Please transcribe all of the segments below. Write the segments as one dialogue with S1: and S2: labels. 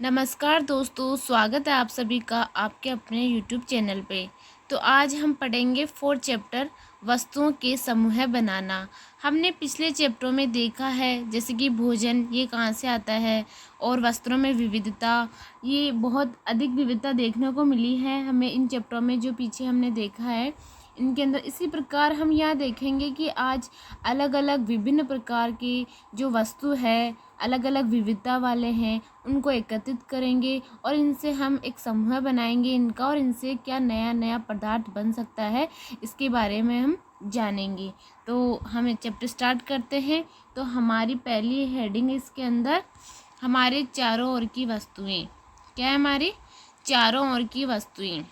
S1: नमस्कार दोस्तों, स्वागत है आप सभी का आपके अपने यूट्यूब चैनल पे। तो आज हम पढ़ेंगे 4 चैप्टर वस्तुओं के समूह बनाना। हमने पिछले चैप्टरों में देखा है जैसे कि भोजन ये कहाँ से आता है और वस्त्रों में विविधता, ये बहुत अधिक विविधता देखने को मिली है हमें इन चैप्टरों में जो पीछे हमने देखा है इनके अंदर। इसी प्रकार हम यहाँ देखेंगे कि आज अलग अलग विभिन्न प्रकार की जो वस्तु है अलग अलग विविधता वाले हैं उनको एकत्रित करेंगे और इनसे हम एक समूह बनाएंगे इनका, और इनसे क्या नया नया पदार्थ बन सकता है इसके बारे में हम जानेंगे। तो हम चैप्टर स्टार्ट करते हैं। तो हमारी पहली हेडिंग है इसके अंदर हमारे चारों ओर की वस्तुएं। क्या है? हमारी चारों ओर की वस्तुएं।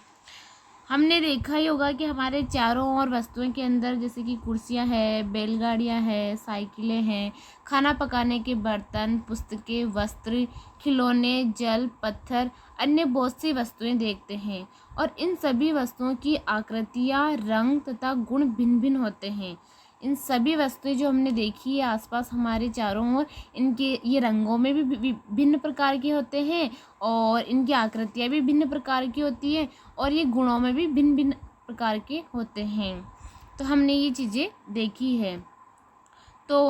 S1: हमने देखा ही होगा कि हमारे चारों ओर वस्तुओं के अंदर जैसे कि कुर्सियां हैं, बैलगाड़ियां हैं, साइकिलें हैं, खाना पकाने के बर्तन, पुस्तकें, वस्त्र, खिलौने, जल, पत्थर, अन्य बहुत सी वस्तुएं देखते हैं। और इन सभी वस्तुओं की आकृतियां, रंग तथा गुण भिन्न भिन्न होते हैं। इन सभी वस्तुएं जो हमने देखी है आसपास हमारे चारों ओर, इनके ये रंगों में भी भिन्न प्रकार के होते हैं और इनकी आकृतियाँ भी भिन्न प्रकार की होती हैं और ये गुणों में भी भिन्न भिन्न प्रकार के होते हैं। तो हमने ये चीज़ें देखी है। तो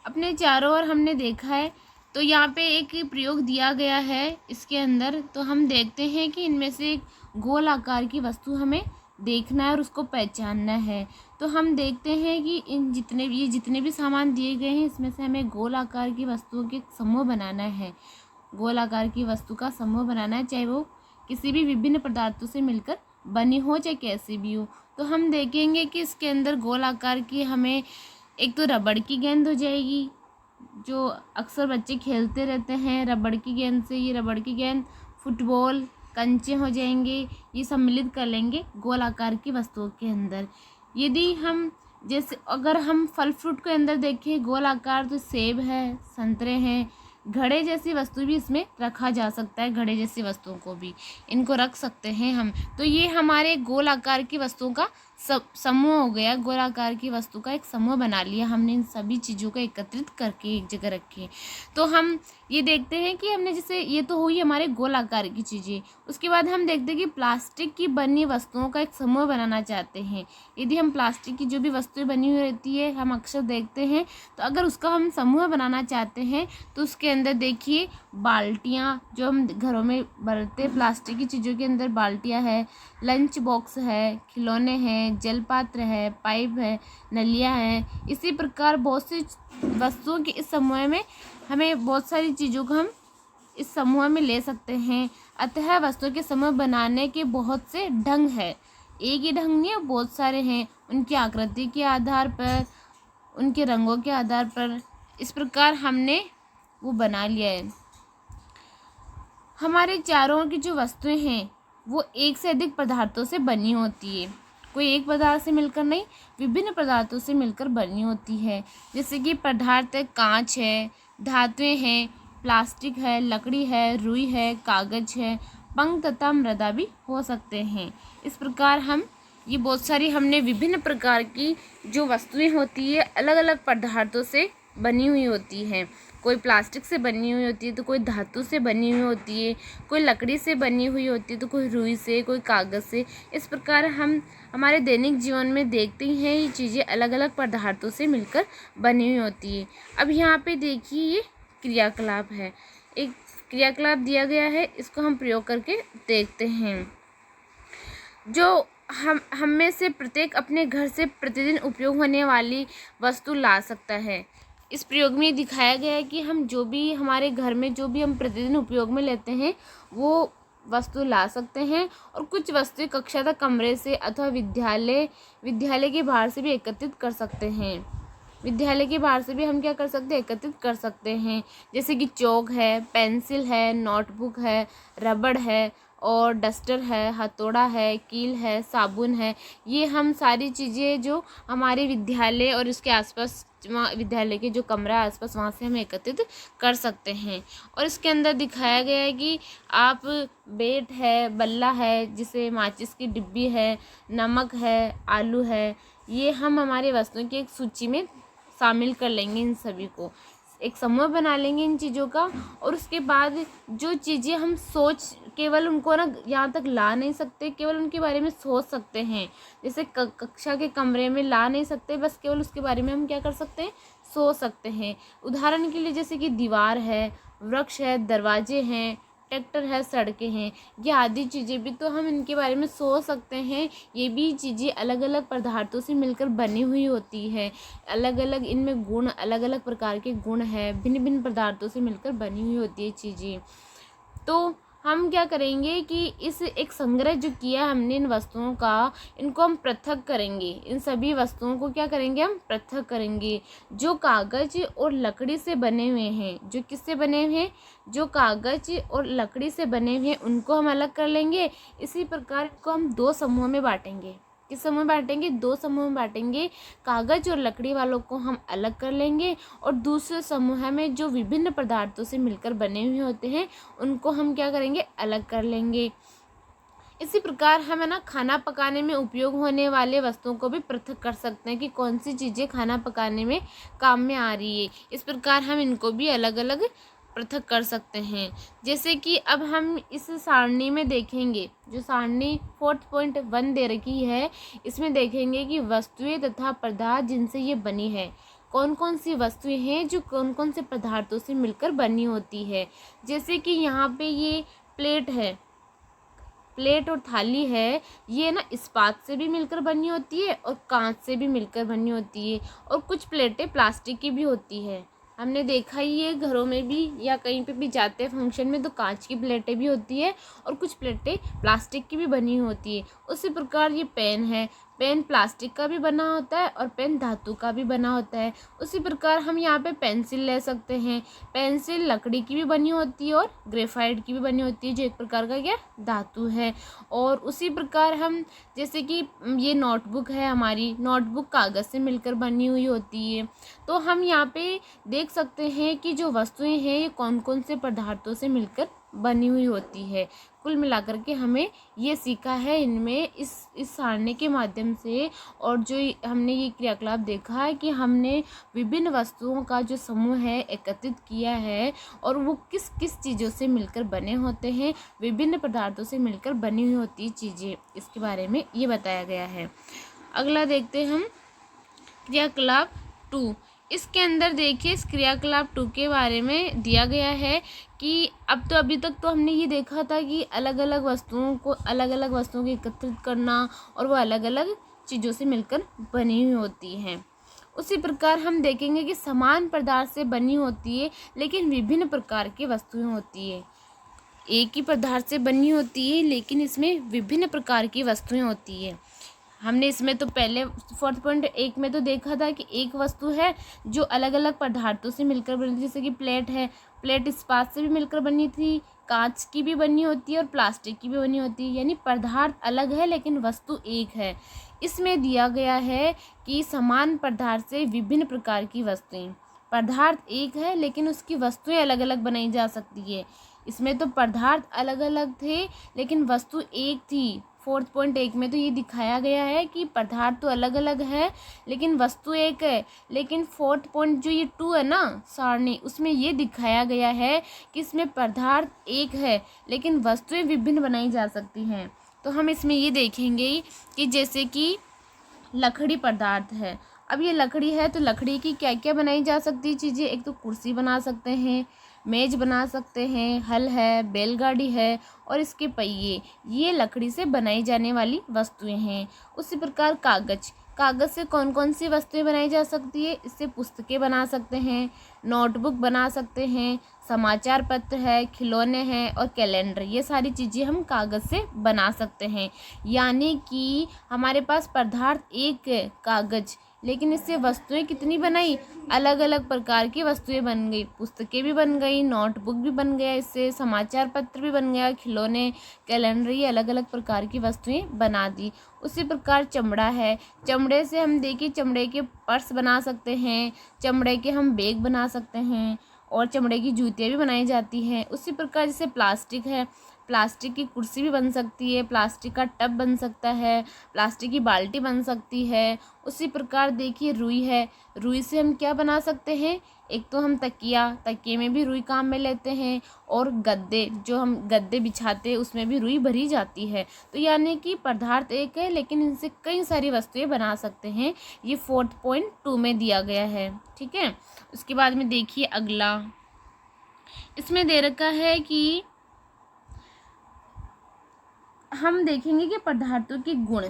S1: अपने चारों ओर हमने देखा है। तो यहाँ पे एक प्रयोग दिया गया है इसके अंदर। तो हम देखते हैं कि इनमें से एक गोल आकार की वस्तु हमें देखना है और उसको पहचानना है। तो हम देखते हैं कि जितने भी सामान दिए गए हैं इसमें से हमें गोल आकार की वस्तुओं के समूह बनाना है। गोल आकार की वस्तु का समूह बनाना है, चाहे वो किसी भी विभिन्न पदार्थों से मिलकर बनी हो चाहे कैसी भी हो। तो हम देखेंगे कि इसके अंदर गोल आकार की हमें एक तो रबड़ की गेंद हो जाएगी, जो अक्सर बच्चे खेलते रहते हैं रबड़ की गेंद से। ये रबड़ की गेंद, फुटबॉल, कंचे हो जाएंगे, ये सम्मिलित कर लेंगे गोल आकार की वस्तुओं के अंदर। यदि हम जैसे अगर हम फल फ्रूट के अंदर देखें गोल आकार, तो सेब है, संतरे हैं, घड़े जैसी वस्तु भी इसमें रखा जा सकता है। घड़े जैसी वस्तुओं को भी इनको रख सकते हैं हम। तो ये हमारे गोल आकार की वस्तुओं का समूह हो गया। गोल आकार की वस्तु का एक समूह बना लिया हमने इन सभी चीज़ों को एकत्रित करके एक जगह रखे। तो हम ये देखते हैं कि हमने जैसे ये तो हुई हमारे गोल आकार की चीज़ें। उसके बाद हम देखते हैं कि प्लास्टिक की बनी वस्तुओं का एक समूह बनाना चाहते हैं। यदि हम प्लास्टिक की जो भी वस्तुएं बनी हुई रहती है हम अक्सर देखते हैं, तो अगर उसका हम समूह बनाना चाहते हैं तो उसके अंदर देखिए बाल्टियाँ जो हम घरों में बरतते प्लास्टिक की चीज़ों के अंदर बाल्टियाँ है, लंच बॉक्स है, खिलौने हैं, जल पात्र है, पाइप है, नलियाँ हैं। इसी प्रकार बहुत सी वस्तुओं के इस समूह में हमें बहुत सारी चीज़ों को हम इस समूह में ले सकते हैं। अतः वस्तुओं के समूह बनाने के बहुत से ढंग है। एक ही ढंग नहीं है, बहुत सारे हैं। उनकी आकृति के आधार पर, उनके रंगों के आधार पर, इस प्रकार हमने वो बना लिया है। हमारे चारों ओर की जो वस्तुएं हैं वो एक से अधिक पदार्थों से बनी होती है। कोई एक पदार्थ से मिलकर नहीं, विभिन्न पदार्थों से मिलकर बनी होती है। जैसे कि पदार्थ कांच है, धातुएं हैं, प्लास्टिक है, लकड़ी है, रुई है, कागज है, पंख तथा मृदा भी हो सकते हैं। इस प्रकार हम ये बहुत सारी हमने विभिन्न प्रकार की जो वस्तुएं होती है अलग अलग पदार्थों से बनी हुई होती हैं। कोई प्लास्टिक से बनी हुई होती है तो कोई धातु से बनी हुई होती है, कोई लकड़ी से बनी हुई होती है तो कोई रुई से, कोई कागज़ से। इस प्रकार हम हमारे दैनिक जीवन में देखते ही हैं ये चीज़ें अलग अलग पदार्थों से मिलकर बनी हुई होती है। अब यहाँ पे देखिए ये क्रियाकलाप है, एक क्रियाकलाप दिया गया है, इसको हम प्रयोग करके देखते हैं। जो हम में से प्रत्येक अपने घर से प्रतिदिन उपयोग होने वाली वस्तु ला सकता है। इस प्रयोग में दिखाया गया है कि हम जो भी हमारे घर में जो भी हम प्रतिदिन उपयोग में लेते हैं वो वस्तु ला सकते हैं। और कुछ वस्तुएं कक्षा तक कमरे से अथवा विद्यालय के बाहर से भी एकत्रित कर सकते हैं। विद्यालय के बाहर से भी हम क्या कर सकते हैं, एकत्रित कर सकते हैं। जैसे कि चौक है, पेंसिल है, नोटबुक है, रबड़ है और डस्टर है, हथौड़ा है, कील है, साबुन है। ये हम सारी चीज़ें जो हमारे विद्यालय और उसके आसपास विद्यालय के जो कमरा है आसपास वहाँ से हम एकत्रित कर सकते हैं। और इसके अंदर दिखाया गया है कि आप बेट है, बल्ला है, जिसे माचिस की डिब्बी है, नमक है, आलू है, ये हम हमारे वस्तुओं की एक सूची में शामिल कर लेंगे इन सभी को। एक समूह बना लेंगे इन चीज़ों का, और उसके बाद जो चीज़ें हम सोच केवल उनको ना यहाँ तक ला नहीं सकते, केवल उनके बारे में सोच सकते हैं, जैसे कक्षा के कमरे में ला नहीं सकते, बस केवल उसके बारे में हम क्या कर सकते हैं, सोच सकते हैं। उदाहरण के लिए जैसे कि दीवार है, वृक्ष है, दरवाजे हैं, ट्रैक्टर है, सड़कें हैं, ये आदि चीज़ें भी तो हम इनके बारे में सोच सकते हैं। ये भी चीज़ें अलग अलग पदार्थों से मिलकर बनी हुई होती है, अलग अलग इनमें गुण, अलग अलग प्रकार के गुण है, भिन्न भिन्न पदार्थों से मिलकर बनी हुई होती है चीज़ें। तो हम क्या करेंगे कि इस एक संग्रह जो किया हमने इन वस्तुओं का, इनको हम पृथक करेंगे, इन सभी वस्तुओं को क्या करेंगे, हम पृथक करेंगे। जो कागज और लकड़ी से बने हुए हैं, जो किससे बने हुए हैं, जो कागज और लकड़ी से बने हुए हैं, उनको हम अलग कर लेंगे। इसी प्रकार को हम दो समूह में बांटेंगे। किस समूह में बांटेंगे, दो समूह में बांटेंगे। कागज और लकड़ी वालों को हम अलग कर लेंगे, और दूसरे समूह में जो विभिन्न पदार्थों से मिलकर बने हुए होते हैं, उनको हम क्या करेंगे, अलग कर लेंगे। इसी प्रकार हम है ना खाना पकाने में उपयोग होने वाले वस्तुओं को भी पृथक कर सकते हैं कि कौन सी चीज़ें खाना पकाने में काम में आ रही है। इस प्रकार हम इनको भी अलग अलग पृथक कर सकते हैं। जैसे कि अब हम इस सारणी में देखेंगे, जो सारणी 4.1 दे रखी है, इसमें देखेंगे कि वस्तुएं तथा पदार्थ जिनसे ये बनी है, कौन कौन सी वस्तुएं हैं जो कौन कौन से पदार्थों से मिलकर बनी होती है। जैसे कि यहाँ पे ये प्लेट है, प्लेट और थाली है, ये ना इस्पात से भी मिलकर बनी होती है और कांच से भी मिलकर बनी होती है, और कुछ प्लेटें प्लास्टिक की भी होती है। हमने देखा ही है घरों में भी या कहीं पे भी जाते हैं फंक्शन में, तो कांच की प्लेटें भी होती है और कुछ प्लेटें प्लास्टिक की भी बनी होती है। उसी प्रकार ये पेन है, पेन प्लास्टिक का भी बना होता है और पेन धातु का भी बना होता है। उसी प्रकार हम यहाँ पे पेंसिल ले सकते हैं, पेंसिल लकड़ी की भी बनी होती है और ग्रेफाइट की भी बनी होती है, जो एक प्रकार का क्या धातु है। और उसी प्रकार हम जैसे कि ये नोटबुक है, हमारी नोटबुक कागज़ से मिलकर बनी हुई होती है। तो हम यहाँ पे देख सकते हैं कि जो वस्तुएं हैं ये कौन कौन से पदार्थों से मिलकर बनी हुई होती है। कुल मिलाकर के हमें ये सीखा है इनमें इस सारणी के माध्यम से, और जो हमने ये क्रियाकलाप देखा है कि हमने विभिन्न वस्तुओं का जो समूह है एकत्रित किया है, और वो किस किस चीज़ों से मिलकर बने होते हैं, विभिन्न पदार्थों से मिलकर बनी हुई होती चीज़ें, इसके बारे में ये बताया गया है। अगला देखते हैं हम क्रियाकलाप 2। इसके अंदर देखिए इस क्रियाकलाप 2 के बारे में दिया गया है कि अभी तक तो हमने ये देखा था कि अलग अलग वस्तुओं को एकत्रित करना, और वो अलग अलग चीज़ों से मिलकर बनी हुई होती हैं। उसी प्रकार हम देखेंगे कि समान पदार्थ से बनी होती है लेकिन विभिन्न प्रकार की वस्तुएं होती है। एक ही पदार्थ से बनी होती है लेकिन इसमें विभिन्न प्रकार की वस्तुएं होती है। हमने इसमें तो पहले 4.1 में तो देखा था कि एक वस्तु है जो अलग अलग पदार्थों से मिलकर बनी थी, जैसे कि प्लेट है, प्लेट इस्पात से भी मिलकर बनी थी, कांच की भी बनी होती है और प्लास्टिक की भी बनी होती है, यानी पदार्थ अलग है लेकिन वस्तु एक है। इसमें दिया गया है कि समान पदार्थ से विभिन्न प्रकार की वस्तुएं, पदार्थ एक है लेकिन उसकी वस्तुएं अलग अलग बनाई जा सकती है। इसमें तो पदार्थ अलग अलग थे लेकिन वस्तु एक थी। 4.1 में तो ये दिखाया गया है कि पदार्थ तो अलग अलग है लेकिन वस्तु एक है, लेकिन 4.2 है ना सारणी, उसमें ये दिखाया गया है कि इसमें पदार्थ एक है लेकिन वस्तुएं विभिन्न बनाई जा सकती हैं। तो हम इसमें ये देखेंगे कि जैसे कि लकड़ी पदार्थ है। अब ये लकड़ी है तो लकड़ी की क्या क्या बनाई जा सकती है चीज़ें, एक तो कुर्सी बना सकते हैं, मेज बना सकते हैं, हल है, बैलगाड़ी है और इसके पहिए, ये लकड़ी से बनाई जाने वाली वस्तुएं हैं। उसी प्रकार कागज़ से कौन कौन सी वस्तुएं बनाई जा सकती है, इससे पुस्तकें बना सकते हैं, नोटबुक बना सकते हैं, समाचार पत्र है, खिलौने हैं और कैलेंडर, ये सारी चीज़ें हम कागज़ से बना सकते हैं। यानी कि हमारे पास पदार्थ एक है कागज़, लेकिन इससे वस्तुएं कितनी बनाई, अलग अलग प्रकार की वस्तुएं बन गई, पुस्तकें भी बन गई, नोटबुक भी बन गया, इससे समाचार पत्र भी बन गया, खिलौने, कैलेंडर, ये अलग अलग प्रकार की वस्तुएं बना दी। उसी प्रकार चमड़ा है, चमड़े से हम देखिए चमड़े के पर्स बना सकते हैं, चमड़े के हम बैग बना सकते हैं और चमड़े की जूतियाँ भी बनाई जाती हैं। उसी प्रकार जैसे प्लास्टिक है, प्लास्टिक की कुर्सी भी बन सकती है, प्लास्टिक का टब बन सकता है, प्लास्टिक की बाल्टी बन सकती है। उसी प्रकार देखिए रुई है, रुई से हम क्या बना सकते हैं, एक तो हम तकिए में भी रुई काम में लेते हैं, और गद्दे, जो हम गद्दे बिछाते हैं उसमें भी रुई भरी जाती है। तो यानी कि पदार्थ एक है लेकिन इनसे कई सारी वस्तुएं बना सकते हैं। ये 4.2 में दिया गया है। ठीक है, उसके बाद में देखिए अगला, इसमें दे रखा है कि हम देखेंगे कि पदार्थों के गुण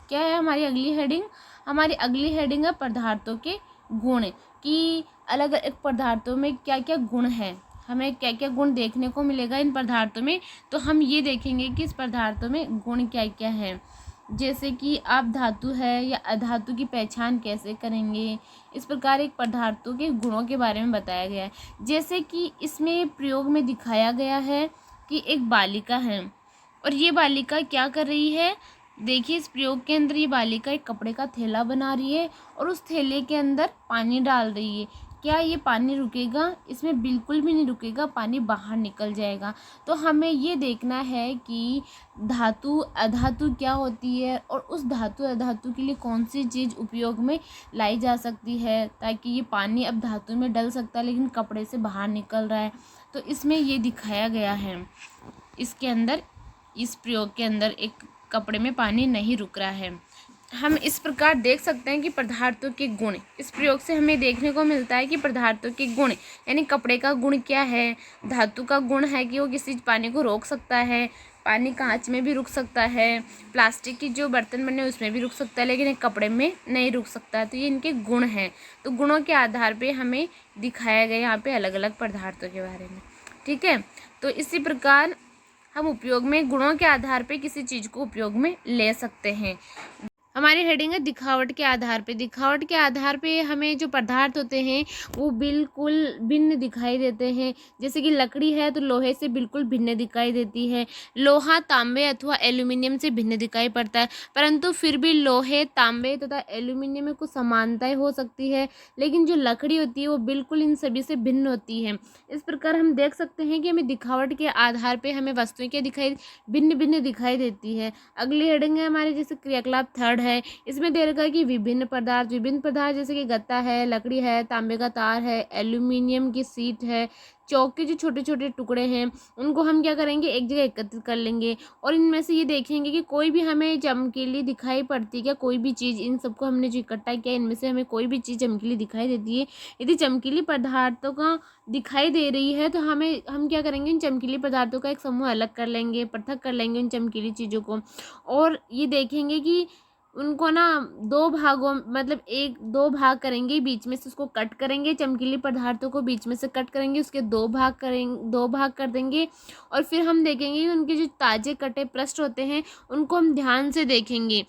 S1: क्या है। हमारी अगली हेडिंग है पदार्थों के गुण, कि अलग अलग पदार्थों में क्या क्या गुण है, हमें क्या क्या गुण देखने को मिलेगा इन पदार्थों में। तो हम ये देखेंगे कि इस पदार्थों में गुण क्या क्या है। जैसे कि आप धातु है या अधातु की पहचान कैसे करेंगे, इस प्रकार एक पदार्थों के गुणों के बारे में बताया गया है। जैसे कि इसमें प्रयोग में दिखाया गया है कि एक बालिका है, और ये बालिका क्या कर रही है, देखिए इस प्रयोग के अंदर ये बालिका एक कपड़े का थैला बना रही है और उस थैले के अंदर पानी डाल रही है। क्या ये पानी रुकेगा? इसमें बिल्कुल भी नहीं रुकेगा, पानी बाहर निकल जाएगा। तो हमें ये देखना है कि धातु अधातु क्या होती है, और उस धातु अधातु के लिए कौन सी चीज़ उपयोग में लाई जा सकती है, ताकि ये पानी अब धातु में डल सकता है लेकिन कपड़े से बाहर निकल रहा है। तो इसमें ये दिखाया गया है, इसके अंदर, इस प्रयोग के अंदर एक कपड़े में पानी नहीं रुक रहा है। हम इस प्रकार देख सकते हैं कि पदार्थों के गुण, इस प्रयोग से हमें देखने को मिलता है कि पदार्थों के गुण यानी कपड़े का गुण क्या है। धातु का गुण है कि वो किसी पानी को रोक सकता है, पानी कांच में भी रुक सकता है, प्लास्टिक की जो बर्तन बने उसमें भी रुक सकता है, लेकिन एक कपड़े में नहीं रुक सकता है। तो ये इनके गुण हैं। तो गुणों के आधार पर हमें दिखाया गया यहाँ पर अलग अलग पदार्थों के बारे में। ठीक है, तो इसी प्रकार हम उपयोग में गुणों के आधार पे किसी चीज़ को उपयोग में ले सकते हैं। हमारी हेडिंग है दिखावट के आधार पे। दिखावट के आधार पे हमें जो पदार्थ होते हैं वो बिल्कुल भिन्न दिखाई देते हैं। जैसे कि लकड़ी है तो लोहे से बिल्कुल भिन्न दिखाई देती है, लोहा तांबे अथवा एल्यूमिनियम से भिन्न दिखाई पड़ता है, परंतु फिर भी लोहे, तांबे तथा एल्यूमिनियम में कुछ समानताएं हो सकती है, लेकिन जो लकड़ी होती है वो बिल्कुल इन सभी से भिन्न होती है। इस प्रकार हम देख सकते हैं कि हमें दिखावट के आधार पर हमें वस्तुएं क्या दिखाई, भिन्न भिन्न दिखाई देती है। अगली हेडिंग है हमारी जैसे क्रियाकलाप थर्ड है। इसमें दे रखा है कि विभिन्न पदार्थ जैसे कि गत्ता है, लकड़ी है, तांबे का तार है, एल्यूमिनियम की सीट है, चौक के जो छोटे छोटे टुकड़े हैं उनको हम क्या करेंगे, एक जगह एकत्रित कर लेंगे, और इनमें से ये देखेंगे कि कोई भी हमें चमकीली दिखाई पड़ती है क्या, कोई भी चीज़, इन सबको हमने जो इकट्ठा किया इनमें से हमें कोई भी चीज़ चमकीली दिखाई देती है। यदि चमकीली पदार्थों का दिखाई दे रही है तो हम क्या करेंगे, इन चमकीली पदार्थों का एक समूह अलग कर लेंगे, पृथक कर लेंगे उन चमकीली चीज़ों को, और ये देखेंगे कि उनको ना दो भागों, मतलब एक दो भाग करेंगे, बीच में से उसको कट करेंगे, चमकीली पदार्थों को बीच में से कट करेंगे, उसके दो भाग कर देंगे, और फिर हम देखेंगे कि उनके जो ताजे कटे पृष्ठ होते हैं उनको हम ध्यान से देखेंगे।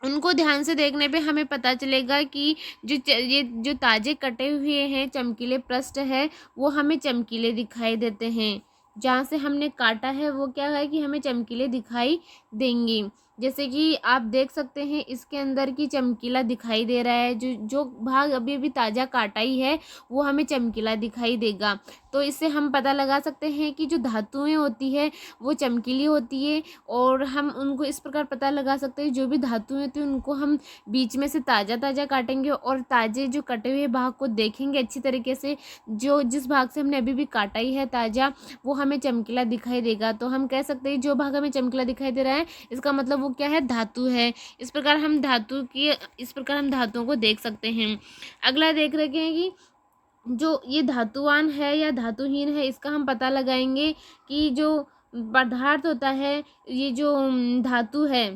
S1: उनको ध्यान से देखने पे हमें पता चलेगा कि ये जो ताजे कटे हुए हैं चमकीले पृष्ठ है वो हमें चमकीले दिखाई देते हैं। जहाँ से हमने काटा है वो क्या है कि हमें चमकीले दिखाई देंगे। जैसे कि आप देख सकते हैं इसके अंदर की चमकीला दिखाई दे रहा है, जो भाग अभी अभी ताज़ा काटा ही है वो हमें चमकीला दिखाई देगा। तो इससे हम पता लगा सकते हैं कि जो धातुएं होती है वो चमकीली होती है, और हम उनको इस प्रकार पता लगा सकते हैं जो भी धातुएं होती हैं उनको हम बीच में से ताज़ा काटेंगे, और ताज़े जो कटे हुए भाग को देखेंगे अच्छी तरीके से, जो जिस भाग से हमने अभी भी काटा ही है ताज़ा वो हमें चमकीला दिखाई देगा। तो हम कह सकते हैं जो भाग हमें चमकीला दिखाई दे रहा है इसका मतलब वो क्या है, धातु है। इस प्रकार हम धातुओं को देख सकते हैं। अगला देख रहे हैं कि जो ये धातुवान है या धातुहीन है इसका हम पता लगाएंगे कि जो पदार्थ होता है, ये जो धातु है,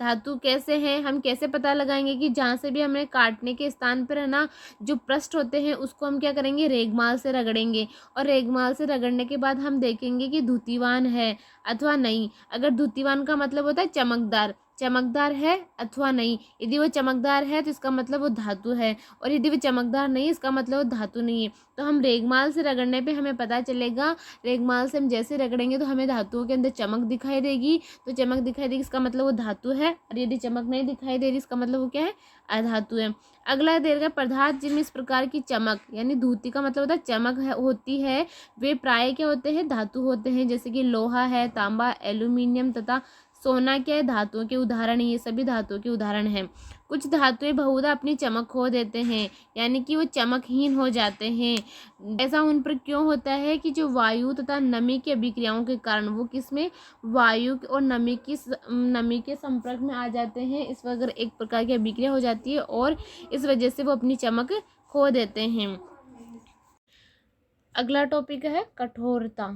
S1: धातु कैसे है, हम कैसे पता लगाएंगे कि जहाँ से भी हमें काटने के स्थान पर है ना जो पृष्ठ होते हैं उसको हम क्या करेंगे, रेगमाल से रगड़ेंगे, और रेगमाल से रगड़ने के बाद हम देखेंगे कि धुतीवान है अथवा नहीं। अगर धुतीवान का मतलब होता है चमकदार, चमकदार है अथवा नहीं। यदि वो चमकदार है तो इसका मतलब वो धातु है, और यदि वो चमकदार नहीं इसका मतलब वो धातु नहीं है। तो हम रेगमाल से रगड़ने पे हमें पता चलेगा, रेगमाल से हम जैसे रगड़ेंगे तो हमें धातुओं के अंदर चमक दिखाई देगी, तो चमक दिखाई देगी इसका मतलब वो धातु है, और यदि चमक नहीं दिखाई दे रही इसका मतलब वो क्या है, अधातु है। अगला दे रखा है पदार्थ जिनमें इस प्रकार की चमक यानी धूति का मतलब होता है चमक होती है, वे प्राय क्या होते हैं, धातु होते हैं। जैसे कि लोहा है, तांबा, एल्यूमिनियम तथा सोना क्या है, धातुओं के उदाहरण, ये सभी धातुओं के उदाहरण हैं। कुछ धातुएं बहुधा अपनी चमक खो देते हैं, यानी कि वो चमकहीन हो जाते हैं। ऐसा उन पर क्यों होता है कि जो वायु तथा नमी की अभिक्रियाओं के कारण वो किसमें, वायु और नमी के संपर्क में आ जाते हैं, इस वगैरह एक प्रकार की अभिक्रिया हो जाती है और इस वजह से वो अपनी चमक खो देते हैं। अगला टॉपिक है कठोरता।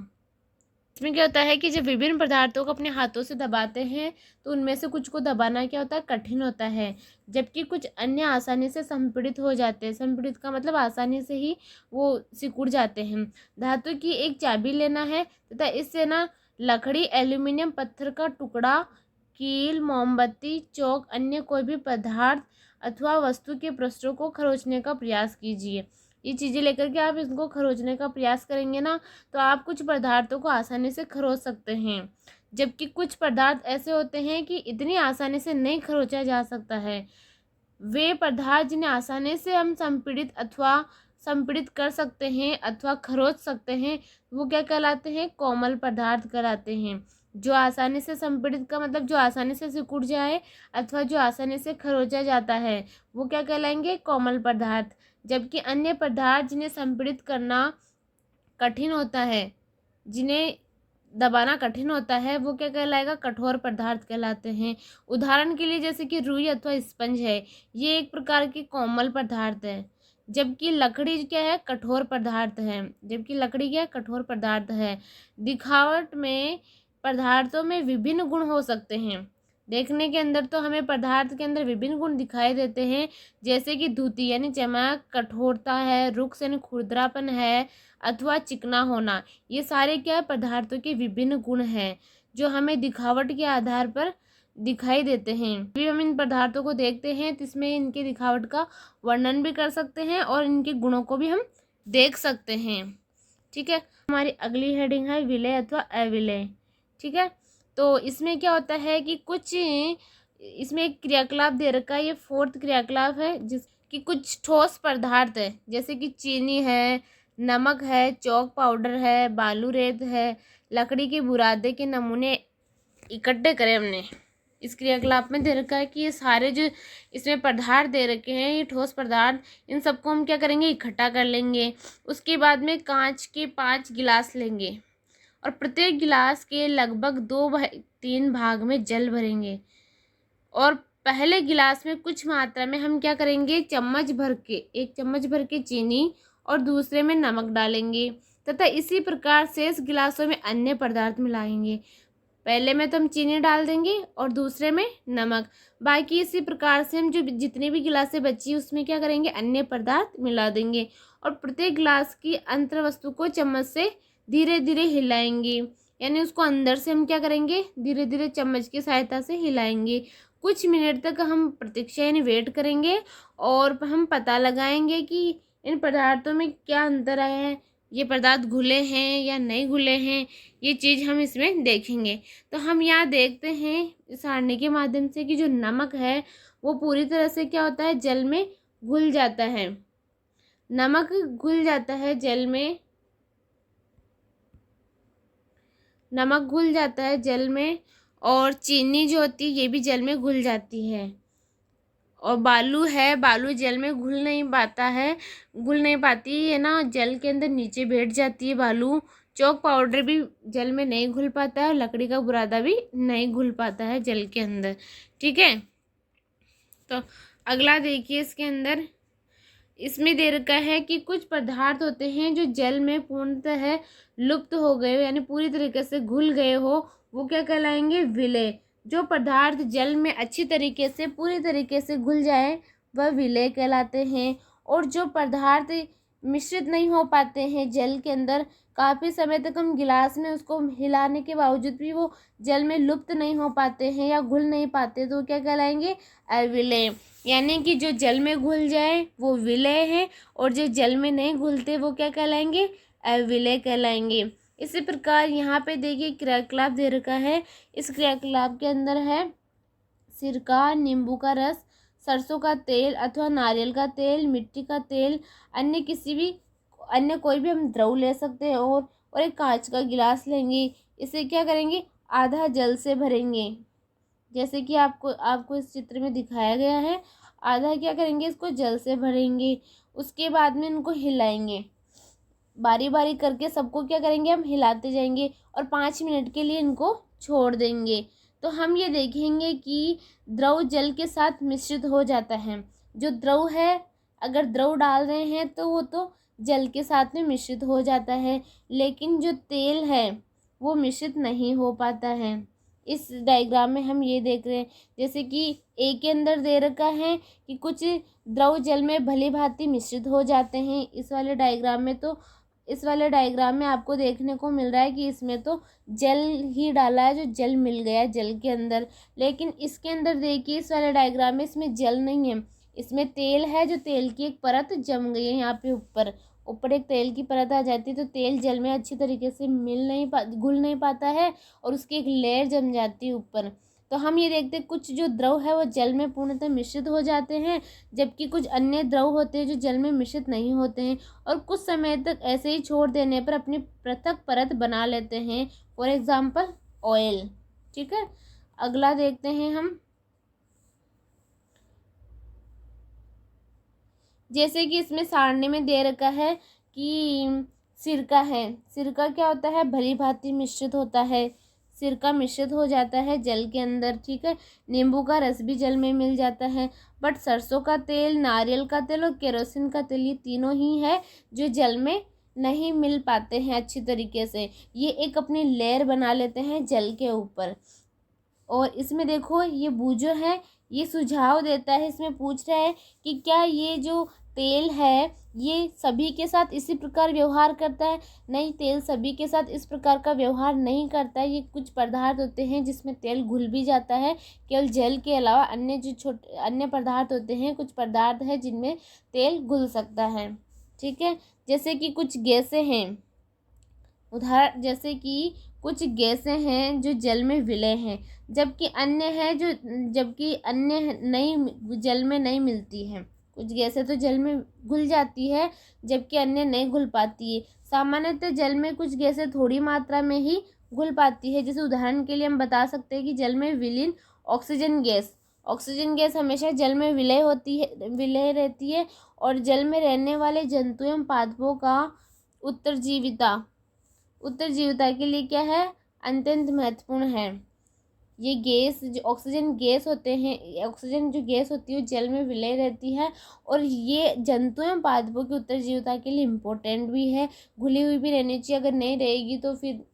S1: इसमें क्या होता है कि जब विभिन्न पदार्थों को अपने हाथों से दबाते हैं तो उनमें से कुछ को दबाना क्या होता है, कठिन होता है, जबकि कुछ अन्य आसानी से संपीड़ित हो जाते हैं। संपीड़ित का मतलब आसानी से ही वो सिकुड़ जाते हैं। धातु की एक चाबी लेना है तथा इससे ना लकड़ी, एल्यूमिनियम, पत्थर का टुकड़ा, कील, मोमबत्ती, चौक, अन्य कोई भी पदार्थ अथवा वस्तु के पृष्ठों को खरोंचने का प्रयास कीजिए। ये चीज़ें लेकर के आप इसको खरोंचने का प्रयास करेंगे ना तो आप कुछ पदार्थों को आसानी से खरोच सकते हैं, जबकि कुछ पदार्थ ऐसे होते हैं कि इतनी आसानी से नहीं खरोचा जा सकता है। वे पदार्थ जिन्हें आसानी से हम संपीड़ित कर सकते हैं अथवा खरोच सकते हैं वो क्या कहलाते हैं, कोमल पदार्थ कहलाते हैं। जो आसानी से संपीड़ित का मतलब जो आसानी से सिकुड़ जाए अथवा जो आसानी से खरोचा जाता है वो क्या कहलाएंगे, कोमल पदार्थ। जबकि अन्य पदार्थ जिन्हें संपीड़ित करना कठिन होता है, जिन्हें दबाना कठिन होता है वो क्या कहलाएगा, कठोर पदार्थ कहलाते हैं। उदाहरण के लिए जैसे कि रुई अथवा स्पंज है, ये एक प्रकार की कोमल पदार्थ है, जबकि लकड़ी क्या है, कठोर पदार्थ है। जबकि लकड़ी क्या है, कठोर पदार्थ है। दिखावट में पदार्थों में विभिन्न गुण हो सकते हैं। देखने के अंदर तो हमें पदार्थ के अंदर विभिन्न गुण दिखाई देते हैं, जैसे कि धुती यानी चमक, कठोरता है, रुक्ष यानी खुरदरापन है अथवा चिकना होना। ये सारे क्या है, पदार्थों के विभिन्न गुण हैं जो हमें दिखावट के आधार पर दिखाई देते हैं। अभी हम इन पदार्थों को देखते हैं तो इसमें इनके दिखावट का वर्णन भी कर सकते हैं और इनके गुणों को भी हम देख सकते हैं। ठीक है, हमारी अगली हेडिंग है विलय अथवा अविलय। ठीक है, तो इसमें क्या होता है कि कुछ इसमें एक क्रियाकलाप दे रखा है, ये फोर्थ क्रियाकलाप है जिसकी कुछ ठोस पदार्थ है, जैसे कि चीनी है, नमक है, चौक पाउडर है, बालू रेत है, लकड़ी के बुरादे के नमूने इकट्ठे करें हमने। इस क्रियाकलाप में दे रखा है कि ये सारे जो इसमें पदार्थ दे रखे हैं, ये ठोस पदार्थ, इन सबको हम क्या करेंगे, इकट्ठा कर लेंगे। उसके बाद में कांच के 5 गिलास लेंगे और प्रत्येक गिलास के लगभग 2/3 भाग में जल भरेंगे और पहले गिलास में कुछ मात्रा में हम क्या करेंगे, एक चम्मच भर के चीनी और दूसरे में नमक डालेंगे तथा इसी प्रकार शेष गिलासों में अन्य पदार्थ मिलाएंगे। पहले में तो हम चीनी डाल देंगे और दूसरे में नमक, बाकी इसी प्रकार से हम जो जितनी भी गिलासें बची उसमें क्या करेंगे, अन्य पदार्थ मिला देंगे और प्रत्येक गिलास की अंतर वस्तु को चम्मच से धीरे धीरे हिलाएंगे, यानी उसको अंदर से हम क्या करेंगे, धीरे धीरे चम्मच की सहायता से हिलाएंगे। कुछ मिनट तक हम प्रतीक्षा यानी वेट करेंगे और हम पता लगाएंगे कि इन पदार्थों में क्या अंतर आया है, ये पदार्थ घुले हैं या नहीं घुले हैं, ये चीज़ हम इसमें देखेंगे। तो हम यहाँ देखते हैं इस सारणी के माध्यम से कि जो नमक है वो पूरी तरह से क्या होता है, जल में घुल जाता है। नमक घुल जाता है जल में, नमक घुल जाता है जल में और चीनी जो होती है ये भी जल में घुल जाती है। और बालू है, बालू जल में घुल नहीं पाती है ना, जल के अंदर नीचे बैठ जाती है बालू। चौक पाउडर भी जल में नहीं घुल पाता है और लकड़ी का बुरादा भी नहीं घुल पाता है जल के अंदर। ठीक है, तो अगला देखिए, इसके अंदर इसमें दे रखा है कि कुछ पदार्थ होते हैं जो जल में पूर्णतः लुप्त हो गए हो यानी पूरी तरीके से घुल गए हो, वो क्या कहलाएंगे, विलय। जो पदार्थ जल में अच्छी तरीके से पूरी तरीके से घुल जाए वह विलय कहलाते हैं। और जो पदार्थ मिश्रित नहीं हो पाते हैं जल के अंदर, काफ़ी समय तक हम गिलास में उसको हिलाने के बावजूद भी वो जल में लुप्त नहीं हो पाते हैं या घुल नहीं पाते, तो क्या कहलाएंगे? अविलेय। यानी कि जो जल में घुल जाए वो विलेय है, और जो जल में नहीं घुलते वो क्या कहलाएंगे? अविलेय कहलाएंगे। इसी प्रकार यहाँ पे देखिए क्रियाकलाप दे रखा है। इस क्रियाकलाप के अंदर है सिरका, नींबू का रस, सरसों का तेल अथवा नारियल का तेल, मिट्टी का तेल, अन्य कोई भी हम द्रव ले सकते हैं, और एक कांच का गिलास लेंगे। इसे क्या करेंगे? आधा जल से भरेंगे, जैसे कि आपको इस चित्र में दिखाया गया है। आधा क्या करेंगे? इसको जल से भरेंगे। उसके बाद में इनको हिलाएंगे, बारी बारी करके सबको क्या करेंगे? हम हिलाते जाएंगे, और 5 मिनट के लिए इनको छोड़ देंगे। तो हम ये देखेंगे कि द्रव जल के साथ मिश्रित हो जाता है। जो द्रव है, अगर द्रव डाल रहे हैं तो वो तो जल के साथ में मिश्रित हो जाता है, लेकिन जो तेल है वो मिश्रित नहीं हो पाता है। इस डायग्राम में हम ये देख रहे हैं, जैसे कि ए के अंदर दे रखा है कि कुछ द्रव जल में भली भांति मिश्रित हो जाते हैं। इस वाले डायग्राम में आपको देखने को मिल रहा है कि इसमें तो जल ही डाला है, जो जल मिल गया जल के अंदर। लेकिन इसके अंदर देखिए, इस वाले डायग्राम में इसमें जल नहीं है, इसमें तेल है। जो तेल की एक परत जम गई है यहाँ पे ऊपर एक तेल की परत आ जाती है, तो तेल जल में अच्छी तरीके से घुल नहीं पाता है, और उसकी एक लेयर जम जाती है ऊपर। तो हम ये देखते हैं कुछ जो द्रव है वो जल में पूर्णतः मिश्रित हो जाते हैं, जबकि कुछ अन्य द्रव होते हैं जो जल में मिश्रित नहीं होते हैं, और कुछ समय तक ऐसे ही छोड़ देने पर अपनी पृथक परत बना लेते हैं। For example oil. ठीक है, अगला देखते हैं हम। जैसे कि इसमें सारणी में दे रखा है कि सिरका है। सिरका क्या होता है? भली भांति मिश्रित होता है। सिरका मिश्रित हो जाता है जल के अंदर। ठीक है, नींबू का रस भी जल में मिल जाता है, बट सरसों का तेल, नारियल का तेल और केरोसिन का तेल, ये तीनों ही है जो जल में नहीं मिल पाते हैं अच्छी तरीके से। ये एक अपनी लेयर बना लेते हैं जल के ऊपर। और इसमें देखो ये बूझो है, ये सुझाव देता है, इसमें पूछ रहा है कि क्या ये जो तेल है ये सभी के साथ इसी प्रकार व्यवहार करता है? नहीं, तेल सभी के साथ इस प्रकार का व्यवहार नहीं करता है। ये कुछ पदार्थ होते हैं जिसमें तेल घुल भी जाता है। केवल जल के अलावा अन्य पदार्थ होते हैं, कुछ पदार्थ है जिनमें तेल घुल सकता है। ठीक है, जैसे कि कुछ गैसें हैं, जैसे कि कुछ गैसें हैं जो जल में विलय हैं, जबकि अन्य नहीं, जल में नहीं मिलती हैं। कुछ गैसें तो जल में घुल जाती है, जबकि अन्य नहीं घुल पाती है। सामान्यतः जल में कुछ गैसें थोड़ी मात्रा में ही घुल पाती है। जैसे उदाहरण के लिए हम बता सकते हैं कि जल में विलीन ऑक्सीजन गैस हमेशा जल में विलय रहती है, और जल में रहने वाले जंतु एवं पादपों का उत्तरजीविता के लिए क्या है? अत्यंत महत्वपूर्ण है। ये गैस जो ऑक्सीजन गैस होते हैं, ऑक्सीजन जो गैस होती है वो जल में विलय रहती है, और ये जंतु एवं पादपों की उत्तरजीविता के लिए इम्पोर्टेंट भी है। घुली हुई भी रहनी चाहिए, अगर नहीं रहेगी तो फिर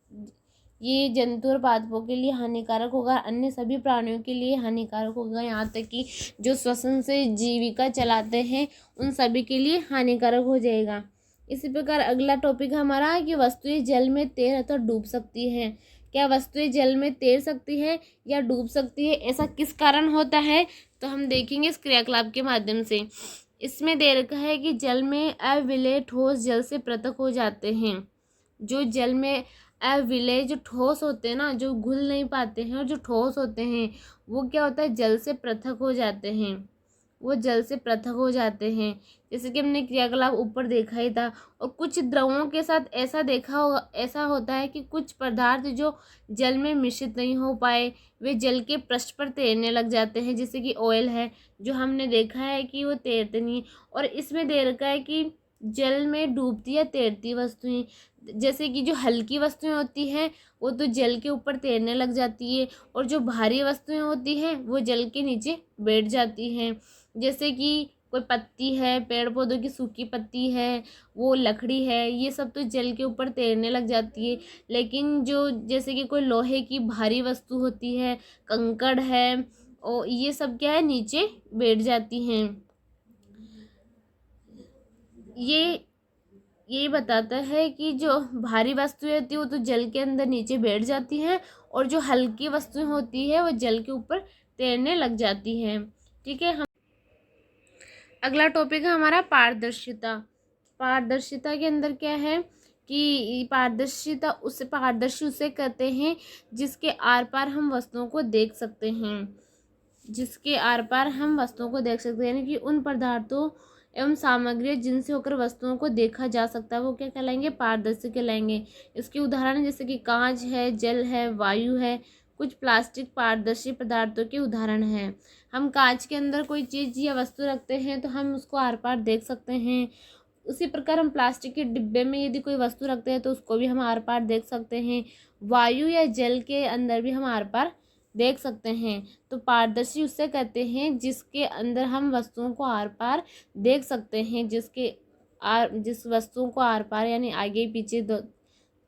S1: ये जंतु और पादपों के लिए हानिकारक होगा, अन्य सभी प्राणियों के लिए हानिकारक होगा, यहाँ तक कि जो श्वसन से जीविका चलाते हैं उन सभी के लिए हानिकारक हो जाएगा। इसी प्रकार अगला टॉपिक हमारा है कि वस्तुएं जल में तैर अथवा डूब सकती हैं। क्या वस्तुएं जल में तैर सकती है या डूब सकती है? ऐसा किस कारण होता है? तो हम देखेंगे इस क्रियाकलाप के माध्यम से। इसमें दे रखा है कि जल में अविलेय ठोस जल से पृथक हो जाते हैं। जो जल में अविलेय जो ठोस होते हैं ना, जो घुल नहीं पाते हैं, और जो ठोस होते हैं वो क्या होता है? जल से पृथक हो जाते हैं। वो जल से पृथक हो जाते हैं, जैसे कि हमने क्रियाकलाप ऊपर देखा ही था। और कुछ द्रवों के साथ ऐसा होता है कि कुछ पदार्थ जो जल में मिश्रित नहीं हो पाए वे जल के पृष्ठ पर तैरने लग जाते हैं, जैसे कि ऑयल है जो हमने देखा है कि वो तैरते नहीं। और इसमें दे रखा है कि जल में डूबती या तैरती वस्तुएं, जैसे कि जो हल्की वस्तुएं होती हैं वो तो जल के ऊपर तैरने लग जाती है, और जो भारी वस्तुएं होती हैं वो जल के नीचे बैठ जाती हैं। जैसे कि कोई पत्ती है, पेड़ पौधों की सूखी पत्ती है, वो लकड़ी है, ये सब तो जल के ऊपर तैरने लग जाती है। लेकिन जो जैसे कि कोई लोहे की भारी वस्तु होती है, कंकड़ है, और ये सब क्या है? नीचे बैठ जाती हैं। ये यही बताता है कि जो भारी वस्तुएं होती है वो तो जल के अंदर नीचे बैठ जाती हैं, और जो हल्की वस्तुएं होती है वो जल के ऊपर तैरने लग जाती हैं। ठीक है। हम अगला टॉपिक है हमारा पारदर्शिता। पारदर्शिता के अंदर क्या है कि पारदर्शी उसे कहते हैं जिसके आर पार हम वस्तुओं को देख सकते हैं। जिसके आर पार हम वस्तुओं को देख सकते हैं, यानी कि उन पदार्थों एवं सामग्री जिनसे होकर वस्तुओं को देखा जा सकता है वो क्या कहलाएंगे, पारदर्शी कहलाएंगे। इसके उदाहरण जैसे कि कांच है, जल है, वायु है, कुछ प्लास्टिक पारदर्शी पदार्थों के उदाहरण हैं। हम कांच के अंदर कोई चीज़ या वस्तु रखते हैं तो हम उसको आर पार देख सकते हैं। उसी प्रकार हम प्लास्टिक के डिब्बे में यदि कोई वस्तु रखते हैं तो उसको भी हम आर पार देख सकते हैं। वायु या जल के अंदर भी हम आर पार देख सकते हैं। तो पारदर्शी उससे कहते हैं जिसके अंदर हम वस्तुओं को आर पार देख सकते हैं। जिस वस्तुओं को आर पार यानी आगे पीछे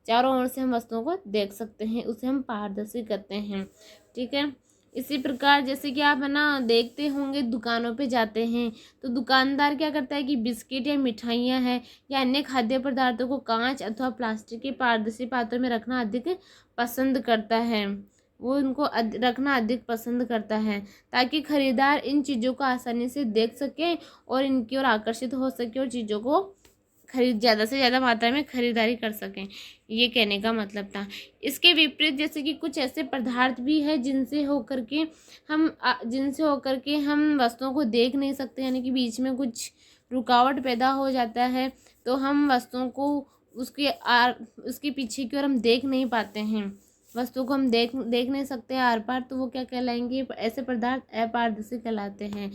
S1: चारों ओर से हम वस्तुओं को देख सकते हैं, उसे हम पारदर्शी कहते हैं। ठीक है। इसी प्रकार जैसे कि आप है ना देखते होंगे दुकानों पे जाते हैं तो दुकानदार क्या करता है कि बिस्किट या मिठाइयाँ हैं या अन्य खाद्य पदार्थों को कांच अथवा प्लास्टिक के पारदर्शी पात्रों में रखना अधिक पसंद करता है। वो उनको रखना अधिक पसंद करता है ताकि खरीदार इन चीज़ों को आसानी से देख सकें और इनकी ओर आकर्षित हो सके और चीज़ों को ज़्यादा से ज़्यादा मात्रा में खरीदारी कर सकें। ये कहने का मतलब था। इसके विपरीत जैसे कि कुछ ऐसे पदार्थ भी है जिनसे होकर के हम वस्तुओं को देख नहीं सकते, यानी कि बीच में कुछ रुकावट पैदा हो जाता है तो हम वस्तुओं को उसके पीछे की ओर हम देख नहीं पाते हैं, वस्तु को हम देख नहीं सकते आर पार, तो वो क्या कहलाएंगे, ऐसे पदार्थ अपारदर्शी कहलाते हैं।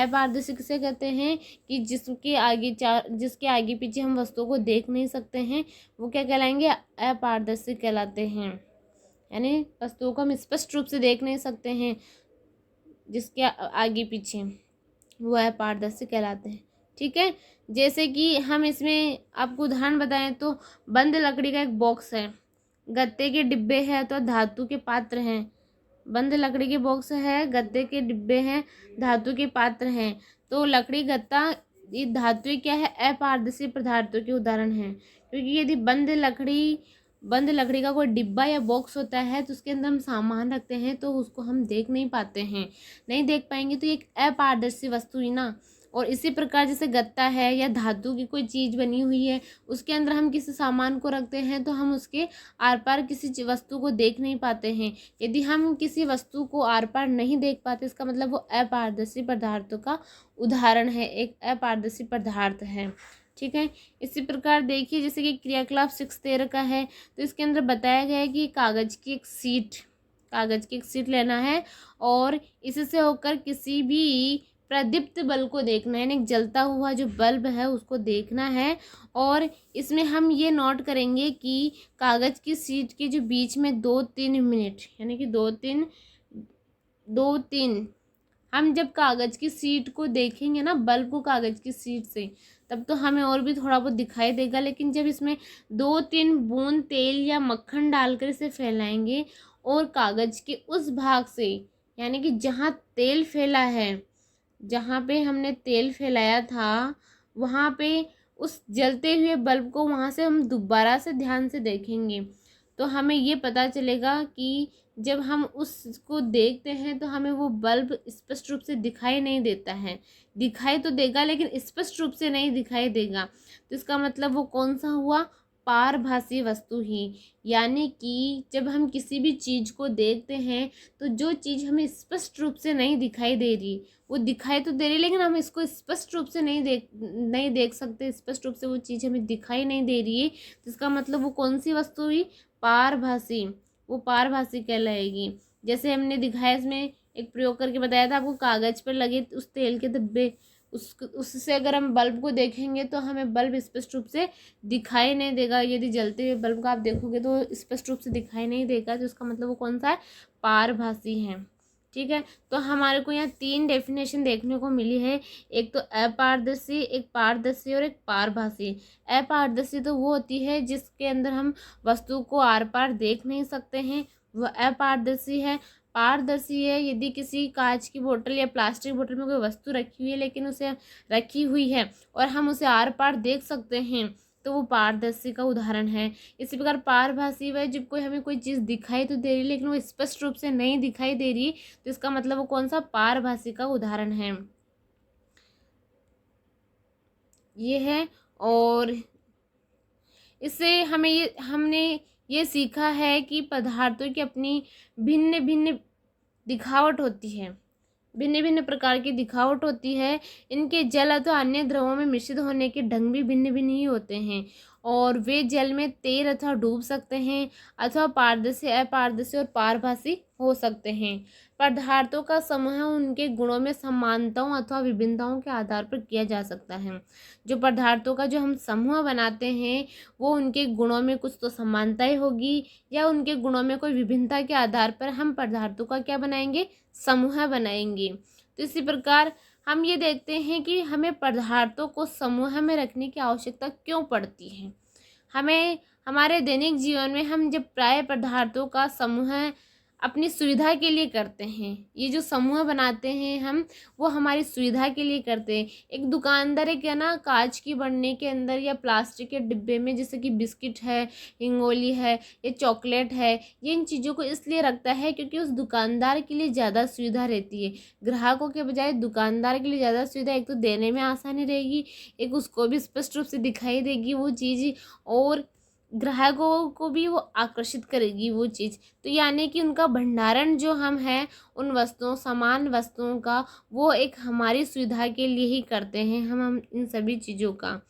S1: अपारदर्शी किसे कहते हैं कि जिसके आगे पीछे हम वस्तुओं को देख नहीं सकते हैं, वो क्या कहलाएंगे, अपारदर्शी कहलाते हैं। यानी वस्तुओं को हम स्पष्ट रूप से देख नहीं सकते हैं जिसके आगे पीछे, वो अपारदर्शी कहलाते हैं। ठीक है। जैसे कि हम इसमें आपको उदाहरण बताएं तो बंद लकड़ी का एक बॉक्स है, गत्ते के डिब्बे हैं तो धातु के पात्र हैं। बंद लकड़ी के बॉक्स है, गत्ते के डिब्बे हैं, धातु के पात्र हैं। तो लकड़ी, गत्ता, ये धातु क्या है, अपारदर्शी पदार्थों के उदाहरण हैं। क्योंकि यदि बंद लकड़ी का कोई डिब्बा या बॉक्स होता है तो उसके अंदर हम सामान रखते हैं तो उसको हम देख नहीं पाते हैं, नहीं देख पाएंगे, तो ये एक अपारदर्शी वस्तु ही ना। और इसी प्रकार जैसे गत्ता है या धातु की कोई चीज़ बनी हुई है, उसके अंदर हम किसी सामान को रखते हैं तो हम उसके आर पार किसी वस्तु को देख नहीं पाते हैं। यदि हम किसी वस्तु को आर पार नहीं देख पाते, इसका मतलब वो अपारदर्शी पदार्थों का उदाहरण है, एक अपारदर्शी पदार्थ है। ठीक है। इसी प्रकार देखिए जैसे कि क्रियाकलाप 6.13 का है, तो इसके अंदर बताया गया है कि कागज़ की एक सीट लेना है और इससे होकर किसी भी प्रदीप्त बल्ब को देखना है, यानी जलता हुआ जो बल्ब है उसको देखना है। और इसमें हम ये नोट करेंगे कि कागज़ की सीट के जो बीच में 2-3 मिनट, यानी कि दो तीन हम जब कागज़ की सीट को देखेंगे ना, बल्ब को कागज़ की सीट से, तब तो हमें और भी थोड़ा बहुत दिखाई देगा। लेकिन जब इसमें 2-3 बूंद तेल या मक्खन डालकर इसे फैलाएंगे और कागज़ के उस भाग से, यानी कि जहाँ तेल फैला है, जहाँ पे हमने तेल फैलाया था, वहाँ पे उस जलते हुए बल्ब को वहाँ से हम दोबारा से ध्यान से देखेंगे तो हमें ये पता चलेगा कि जब हम उसको देखते हैं तो हमें वो बल्ब स्पष्ट रूप से दिखाई नहीं देता है, दिखाई तो देगा लेकिन स्पष्ट रूप से नहीं दिखाई देगा। तो इसका मतलब वो कौन सा हुआ, पारभासी वस्तु ही। यानी कि जब हम किसी भी चीज़ को देखते हैं तो जो चीज़ हमें स्पष्ट रूप से नहीं दिखाई दे रही, वो दिखाई तो दे रही लेकिन हम इसको स्पष्ट रूप से नहीं देख सकते, स्पष्ट रूप से वो चीज़ हमें दिखाई नहीं दे रही है, तो इसका मतलब वो कौन सी वस्तु हुई, पारभासी, वो पारभासी कहलाएगी। जैसे हमने दिखाया, इसमें एक प्रयोग करके बताया था आपको, कागज़ पर लगे उस तेल के धब्बे, उससे अगर हम बल्ब को देखेंगे तो हमें बल्ब स्पष्ट रूप से दिखाई नहीं देगा। यदि जलते हुए बल्ब को आप देखोगे तो स्पष्ट रूप से दिखाई नहीं देगा, तो इसका मतलब वो कौन सा है, पारभासी है। ठीक है। तो हमारे को यहाँ 3 डेफिनेशन देखने को मिली है, एक तो अपारदर्शी, एक पारदर्शी और एक पारभासी। अपारदर्शी तो वो होती है जिसके अंदर हम वस्तु को आर पार देख नहीं सकते हैं, वह अपारदर्शी है। पारदर्शी है यदि किसी कांच की बोतल या प्लास्टिक बोतल में कोई वस्तु रखी हुई है, लेकिन उसे रखी हुई है और हम उसे आर पार देख सकते हैं, तो वो पारदर्शी का उदाहरण है। इसी प्रकार पारभासी वह जब कोई हमें कोई चीज़ दिखाई तो दे रही है लेकिन वो स्पष्ट रूप से नहीं दिखाई दे रही, तो इसका मतलब वो कौन सा पारभासी का उदाहरण है, ये है। और इससे हमने ये सीखा है कि पदार्थों की अपनी भिन्न भिन्न दिखावट होती है, भिन्न भिन्न प्रकार की दिखावट होती है। इनके जल अथवा अन्य द्रवों में मिश्रित होने के ढंग भी भिन्न भिन्न ही होते हैं और वे जल में तैर अथवा डूब सकते हैं अथवा पारदर्शी, अपारदर्शी और पारभासी हो सकते हैं। पदार्थों का समूह उनके गुणों में समानताओं अथवा विभिन्नताओं के आधार पर किया जा सकता है। जो पदार्थों का जो हम समूह बनाते हैं वो उनके गुणों में कुछ तो समानताएं होगी या उनके गुणों में कोई विभिन्नता के आधार पर हम पदार्थों का क्या बनाएंगे, समूह बनाएंगे। तो इसी प्रकार हम ये देखते हैं कि हमें पदार्थों को समूह में रखने की आवश्यकता क्यों पड़ती है। हमें हमारे दैनिक जीवन में हम जब प्राय पदार्थों का समूह अपनी सुविधा के लिए करते हैं, ये जो समूह बनाते हैं हम वो हमारी सुविधा के लिए करते हैं। एक दुकानदार है क्या ना, कांच की बरनी के अंदर या प्लास्टिक के डिब्बे में जैसे कि बिस्किट है, हिंगोली है या चॉकलेट है, ये इन चीज़ों को इसलिए रखता है क्योंकि उस दुकानदार के लिए ज़्यादा सुविधा रहती है। ग्राहकों के बजाय दुकानदार के लिए ज़्यादा सुविधा, एक तो देने में आसानी रहेगी, एक उसको भी स्पष्ट रूप से दिखाई देगी वो चीज़, और ग्राहकों को भी वो आकर्षित करेगी वो चीज़। तो यानी कि उनका भंडारण जो हम हैं उन वस्तुओं, सामान वस्तुओं का, वो एक हमारी सुविधा के लिए ही करते हैं हम इन सभी चीज़ों का।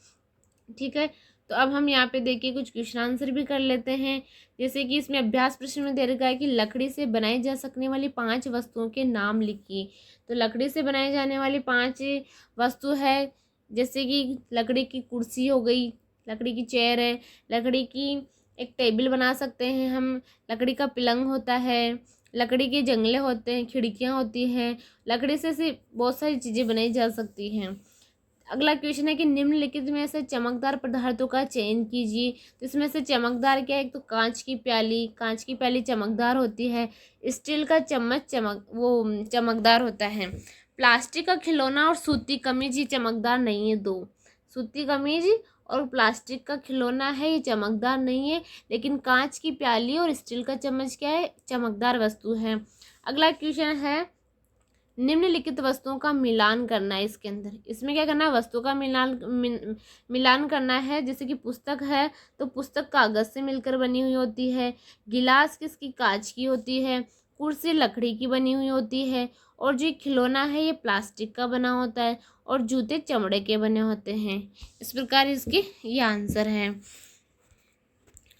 S1: ठीक है, तो अब हम यहाँ पे देखिए कुछ क्वेश्चन आंसर भी कर लेते हैं। जैसे कि इसमें अभ्यास प्रश्न में दे रखा है कि लकड़ी से बनाई जा सकने वाली 5 वस्तुओं के नाम लिखिए। तो लकड़ी से बनाई जाने वाली 5 वस्तु है, जैसे कि लकड़ी की कुर्सी हो गई, लकड़ी की चेयर है, लकड़ी की एक टेबल बना सकते हैं हम, लकड़ी का पलंग होता है, लकड़ी के जंगले होते हैं, खिड़कियाँ होती हैं, लकड़ी से बहुत सारी चीज़ें बनाई जा सकती हैं। अगला क्वेश्चन है कि निम्नलिखित में से चमकदार पदार्थों का चयन कीजिए। तो इसमें से चमकदार क्या है, एक तो कांच की प्याली चमकदार होती है, स्टील का चम्मच चमकदार होता है, प्लास्टिक का खिलौना और सूती कमीज ये चमकदार नहीं है। दो, सूती कमीज और प्लास्टिक का खिलौना है ये चमकदार नहीं है, लेकिन कांच की प्याली और स्टील का चम्मच क्या है, चमकदार वस्तु है। अगला क्वेश्चन है निम्नलिखित वस्तुओं का मिलान करना है। इसके अंदर इसमें क्या करना है, वस्तुओं का मिलान करना है। जैसे कि पुस्तक है तो पुस्तक कागज से मिलकर बनी हुई होती है, गिलास किसकी, कांच की होती है, कुर्सी लकड़ी की बनी हुई होती है, और जो खिलौना है ये प्लास्टिक का बना होता है, और जूते चमड़े के बने होते हैं। इस प्रकार इसके ये आंसर है।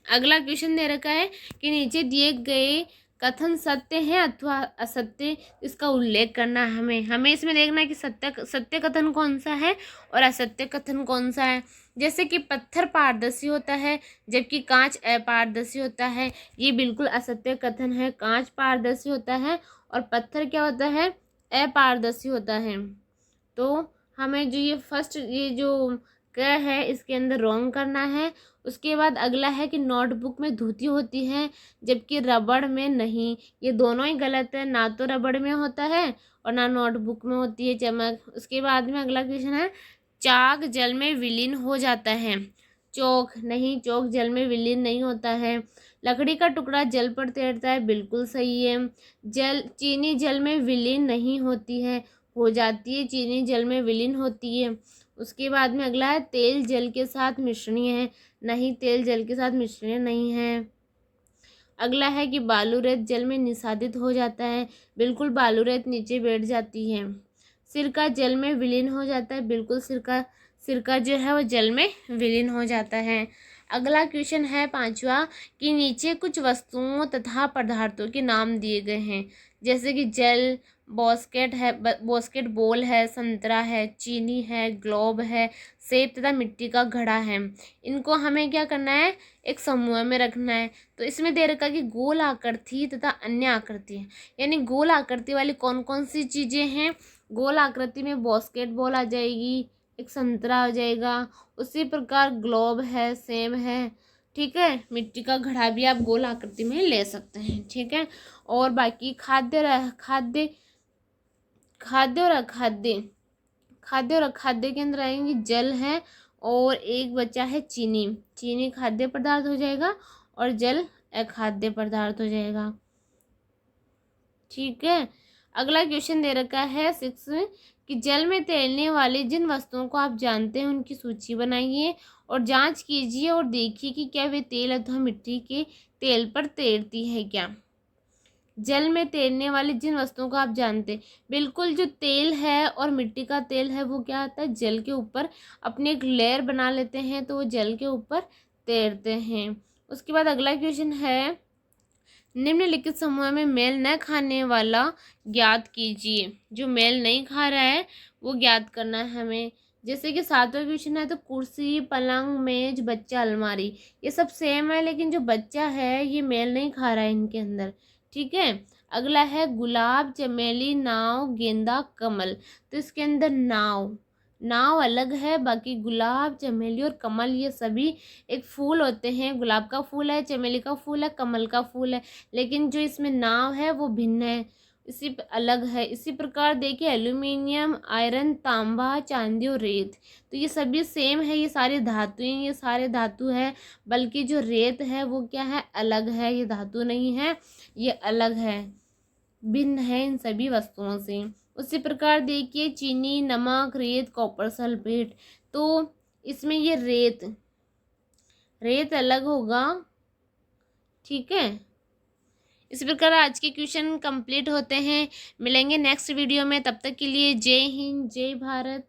S1: अगला क्वेश्चन दे रखा है कि नीचे दिए गए कथन सत्य है अथवा असत्य, इसका उल्लेख करना है। हमें इसमें देखना है कि सत्य कथन कौन सा है और असत्य कथन कौन सा है। जैसे कि पत्थर पारदर्शी होता है जबकि कांच अपारदर्शी होता है, ये बिल्कुल असत्य कथन है। कांच पारदर्शी होता है और पत्थर क्या होता है, अपारदर्शी होता है। तो हमें जो ये फर्स्ट ये जो क है इसके अंदर रॉन्ग करना है। उसके बाद अगला है कि नोटबुक में धुती होती है जबकि रबड़ में नहीं, ये दोनों ही गलत है। ना तो रबड़ में होता है और ना नोटबुक में होती है चमक। उसके बाद में अगला क्वेश्चन है चाक जल में विलीन हो जाता है, चौक नहीं, चौक जल में विलीन नहीं होता है। लकड़ी का टुकड़ा जल पर तैरता है, बिल्कुल सही है। चीनी जल में विलीन नहीं होती है, हो जाती है, चीनी जल में विलीन होती है। उसके बाद में अगला है तेल जल के साथ मिश्रणीय है, नहीं, तेल जल के साथ मिश्रणीय नहीं है। अगला है कि बालू रेत जल में निषादित हो जाता है, बिल्कुल बालू रेत नीचे बैठ जाती है। सिरका जल में विलीन हो जाता है, बिल्कुल सिरका जो है वो जल में विलीन हो जाता है। अगला क्वेश्चन है 5वां कि नीचे कुछ वस्तुओं तथा पदार्थों के नाम दिए गए हैं, जैसे कि जल, बास्केट बॉल है, संतरा है, चीनी है, ग्लोब है, सेब तथा मिट्टी का घड़ा है। इनको हमें क्या करना है, एक समूह में रखना है। तो इसमें दे रखा कि गोल आकृति तथा अन्य आकृति है, यानी गोल आकृति वाली कौन कौन सी चीज़ें हैं। गोल आकृति में बास्केट बॉल आ जाएगी, एक संतरा आ जाएगा, उसी प्रकार ग्लोब है, सेब है, ठीक है। मिट्टी का घड़ा भी आप गोल आकृति में ले सकते हैं, ठीक है। और बाकी खाद्य और अखाद्य के अंदर आएंगे जल है और एक बचा है चीनी। चीनी खाद्य पदार्थ हो जाएगा और जल अखाद्य पदार्थ हो जाएगा। ठीक है। अगला क्वेश्चन दे रखा है 6 में कि जल में तैरने वाली जिन वस्तुओं को आप जानते हैं उनकी सूची बनाइए और जांच कीजिए और देखिए कि क्या वे तेल अथवा मिट्टी के तेल पर तैरती है क्या। जल में तैरने वाली जिन वस्तुओं को आप जानते हैं, बिल्कुल जो तेल है और मिट्टी का तेल है वो क्या आता है, जल के ऊपर अपनी एक लेयर बना लेते हैं तो वो जल के ऊपर तैरते हैं। उसके बाद अगला क्वेश्चन है निम्नलिखित समूह में मेल न खाने वाला ज्ञात कीजिए। जो मेल नहीं खा रहा है वो ज्ञात करना है हमें। जैसे कि 7वां क्वेश्चन है तो कुर्सी, पलंग, मेज, बच्चा, अलमारी, ये सब सेम है लेकिन जो बच्चा है ये मेल नहीं खा रहा है इनके अंदर। ठीक है। अगला है गुलाब, चमेली, नाव, गेंदा, कमल। तो इसके अंदर नाव अलग है, बाकी गुलाब, चमेली और कमल ये सभी एक फूल होते हैं। गुलाब का फूल है, चमेली का फूल है, कमल का फूल है, लेकिन जो इसमें नाव है वो भिन्न है, इसी अलग है। इसी प्रकार देखिए एल्यूमिनियम, आयरन, तांबा, चांदी और रेत, तो ये सभी सेम है, ये सारी धातुएं, ये सारे धातु है, बल्कि जो रेत है वो क्या है, अलग है, ये धातु नहीं है, ये अलग है, भिन्न है इन सभी वस्तुओं से। उसी प्रकार देखिए चीनी, नमक, रेत, कॉपर सल्फेट, तो इसमें ये रेत अलग होगा। ठीक है। इसी प्रकार आज के क्वेश्चन कंप्लीट होते हैं। मिलेंगे नेक्स्ट वीडियो में, तब तक के लिए जय हिंद, जय भारत।